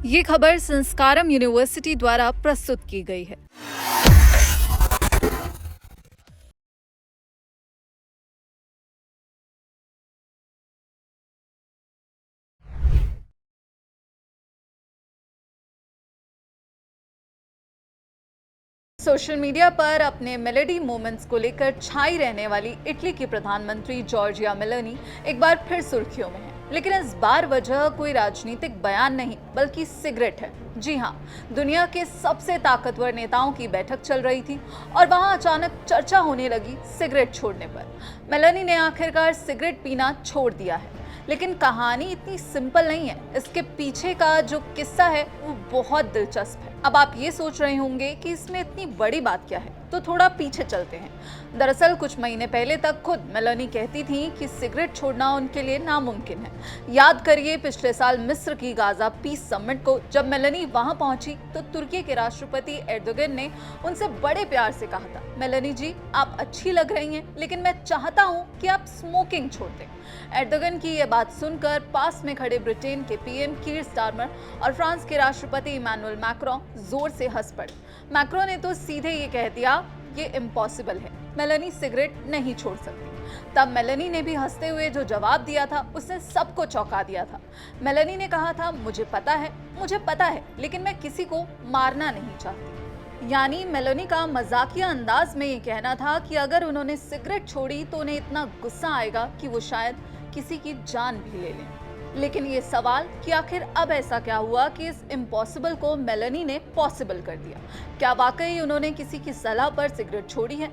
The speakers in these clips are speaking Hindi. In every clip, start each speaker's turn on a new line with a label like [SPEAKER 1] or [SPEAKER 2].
[SPEAKER 1] ये खबर संस्कारम यूनिवर्सिटी द्वारा प्रस्तुत की गई है। सोशल मीडिया पर अपने मेलेडी मोमेंट्स को लेकर छाई रहने वाली इटली की प्रधानमंत्री जॉर्जिया मेलोनी एक बार फिर सुर्खियों में है। लेकिन इस बार वजह कोई राजनीतिक बयान नहीं बल्कि सिगरेट है। जी हाँ, दुनिया के सबसे ताकतवर नेताओं की बैठक चल रही थी और वहां अचानक चर्चा होने लगी सिगरेट छोड़ने पर। मेलोनी ने आखिरकार सिगरेट पीना छोड़ दिया है, लेकिन कहानी इतनी सिंपल नहीं है। इसके पीछे का जो किस्सा है वो बहुत दिलचस्प है। अब आप ये सोच रहे होंगे कि इसमें इतनी बड़ी बात क्या है, तो थोड़ा पीछे चलते हैं। दरअसल कुछ महीने पहले तक खुद मेलोनी कहती थी कि सिगरेट छोड़ना उनके लिए नामुमकिन है। याद करिए, पिछले साल मिस्र की गाजा पीस समिट को जब मेलोनी वहां पहुंची तो तुर्की के राष्ट्रपति एर्दोगन ने उनसे बड़े प्यार से कहा था, मेलोनी जी आप अच्छी लग रही हैं, लेकिन मैं चाहता हूं कि आप स्मोकिंग छोड़ दें। एर्दोगन की यह बात सुनकर पास में खड़े ब्रिटेन के पीएम कीर स्टारमर और फ्रांस के राष्ट्रपति इमैनुअल मैक्रों जोर से हंस पड़े। मैक्रों ने तो सीधे ये कह दिया, ये इम्पॉसिबल है, मेलोनी सिगरेट नहीं छोड़ सकती। तब मेलोनी ने भी हंसते हुए जो जवाब दिया था उसने सबको चौंका दिया था। मेलोनी ने कहा था, मुझे पता है, लेकिन मैं किसी को मारना नहीं चाहती। यानी मेलोनी का मजाकिया अंदाज में ये कहना था कि अगर उन्होंने सिगरेट छोड़ी तो उन्हें इतना गुस्सा आएगा कि वो शायद किसी की जान भी ले लें। लेकिन ये सवाल कि आखिर अब ऐसा क्या हुआ कि इस इम्पॉसिबल को मेलोनी ने पॉसिबल कर दिया। क्या वाकई उन्होंने किसी की सलाह पर सिगरेट छोड़ी है?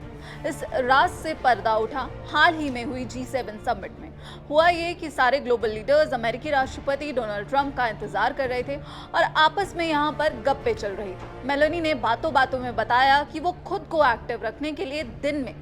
[SPEAKER 1] इस राज से पर्दा उठा हाल ही में हुई G7 समिट में। हुआ ये कि सारे ग्लोबल लीडर्स अमेरिकी राष्ट्रपति डोनाल्ड ट्रंप का इंतजार कर रहे थे और आपस में यहाँ पर गप्पे चल रही थी। मेलोनी ने बातों बातों में बताया कि वो खुद को एक्टिव रखने के लिए दिन में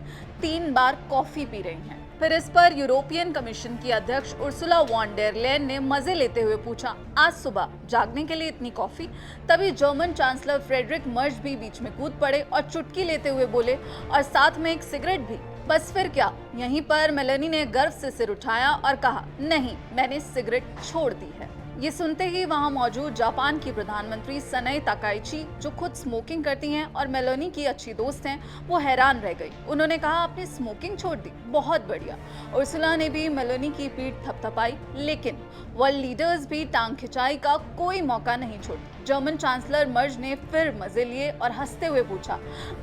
[SPEAKER 1] 3 बार कॉफी पी रही हैं। फिर इस पर यूरोपियन कमीशन की अध्यक्ष उर्सुला वॉन डेर लेयन ने मजे लेते हुए पूछा, आज सुबह जागने के लिए इतनी कॉफी? तभी जर्मन चांसलर फ्रेडरिक मर्ज भी बीच में कूद पड़े और चुटकी लेते हुए बोले, और साथ में एक सिगरेट भी। बस फिर क्या, यहीं पर मेलोनी ने गर्व से सिर उठाया और कहा, नहीं, मैंने सिगरेट छोड़ दी है। ये सुनते ही वहां मौजूद जापान की प्रधानमंत्री सनाई ताकाइची, जो खुद स्मोकिंग करती हैं और मेलोनी की अच्छी दोस्त हैं, वो हैरान रह गई। उन्होंने कहा, आपने स्मोकिंग छोड़ दी, बहुत बढ़िया। उर्सुला ने भी मेलोनी की पीठ थपथपाई, लेकिन वर्ल्ड लीडर्स भी टांग खिंचाई का कोई मौका नहीं छोड़ी। जर्मन चांसलर मर्ज ने फिर मजे लिए और हंसते हुए पूछा,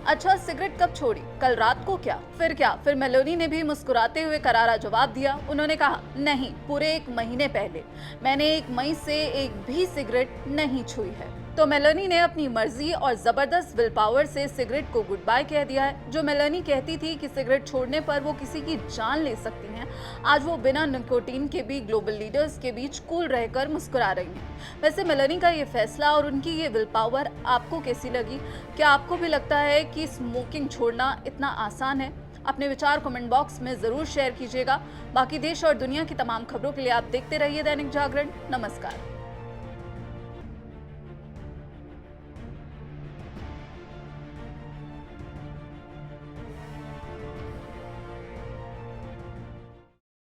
[SPEAKER 1] अच्छा सिगरेट कब छोड़ी, कल रात को क्या? फिर क्या? फिर मेलोनी ने भी मुस्कुराते हुए करारा जवाब दिया। उन्होंने कहा, नहीं, पूरे 1 महीने पहले मैंने 1 मई से एक भी सिगरेट नहीं छुई है। तो मेलोनी ने अपनी मर्जी और जबरदस्त विल पावर से सिगरेट को गुड बाय कह दिया है। जो मेलोनी कहती थी कि सिगरेट छोड़ने पर वो किसी की जान ले सकती हैं, आज वो बिना निकोटीन के भी ग्लोबल लीडर्स के बीच कूल रहकर मुस्कुरा रही हैं। वैसे मेलोनी का ये फैसला और उनकी ये विल पावर आपको कैसी लगी? क्या आपको भी लगता है कि स्मोकिंग छोड़ना इतना आसान है? अपने विचार कमेंट बॉक्स में जरूर शेयर कीजिएगा। बाकी देश और दुनिया की तमाम खबरों के लिए आप देखते रहिए दैनिक जागरण। नमस्कार।